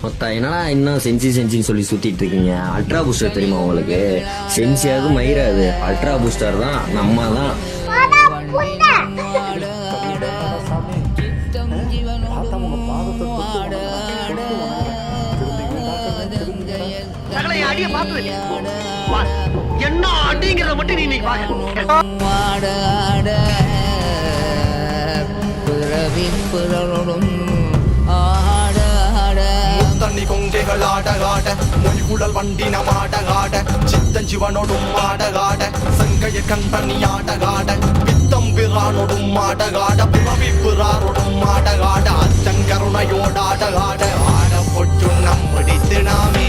மொத்தம் என்னடா இன்னும் செஞ்சின்னு சொல்லி சுத்திட்டு இருக்கீங்க. அல்ட்ரா பூஸ்டர் தெரியுமா உங்களுக்கு? சென்சியாவது மயிராது, அல்ட்ரா பூஸ்டர் தான் நம்ம தான். என்ன அடிங்கிறத மட்டும் நீ தண்ணி கொங்கைகள் ஆட மொழிகுழல் வண்டி நமாட சித்தஞ்சிவனோடும் ஆட சங்கைய கண்பணி ஆட பித்தம் பிறானோடும் ஆட புறவி பிறாரோடும் ஆட அச்சங்கருணையோடாட ஆட பொற்று நம்மடித்து நாமே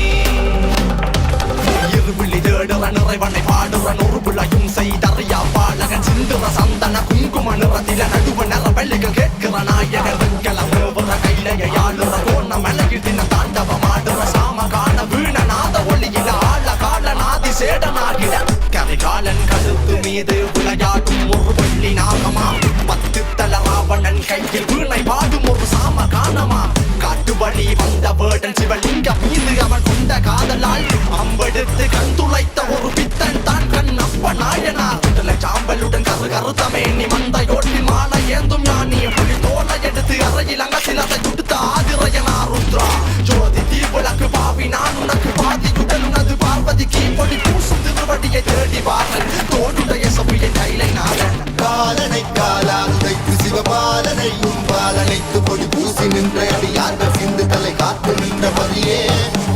இருவிழி தேடுற நிறைவனை பாடுற நொறுபுளையும் செய்தறியா பாலகன் சிந்துற சந்தன குங்கும நிறத்தில நடுவ நிற வெள்ளைகள் கேட்கிற நாயகன் கிளம்புற கைலைய ஆளுற கோண மலையில் தின தாண்டவமாடுற சாம காண வீணநாத ஒளியில ஆள கால நாதி சேடனாகிட கரிகாலன் கழுத்து மீது விளையாடும் ஒரு வெள்ளி நாகமா 10 தல ராவணன் கையில் வீணை பாடும் ஒரு சாம காணமா காட்டு வழி வந்த வேடன் சிவலிங்கம் மீது அவன் கொண்ட காதலால் அம்பெடுத்து கண் துளைத்த ஒரு பித்தன் தான் கண் அப்ப நாயனார் சாம்பலுடன் கருத்தமே நீ மந்தையோட்டில் மாலை ஏந்தும் ஞானி புலி தோலை எடுத்து அறையில் அங்க சிலத்தை கொடுத்த ஆதிரையனார் ருத்ரா ஜோதி தீவிளக்கு பாவி நான் உனக்கு பாதியுடன் உனது பார்வதிக்கு பொடி பூசும் திருவடியை தேடி வாரன் தோடுடைய சபையை கைலை நாளன் காலனை காலானுதைத்து சிவபாலனை பாலனைத்து பொடி பூசி நின்ற அடியார்கள் சிந்து தலை காத்து நின்ற மதியே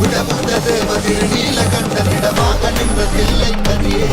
விடமுந்த தேவதிரு நீல கண்ட இடமாக நின்ற தில்லை கதியே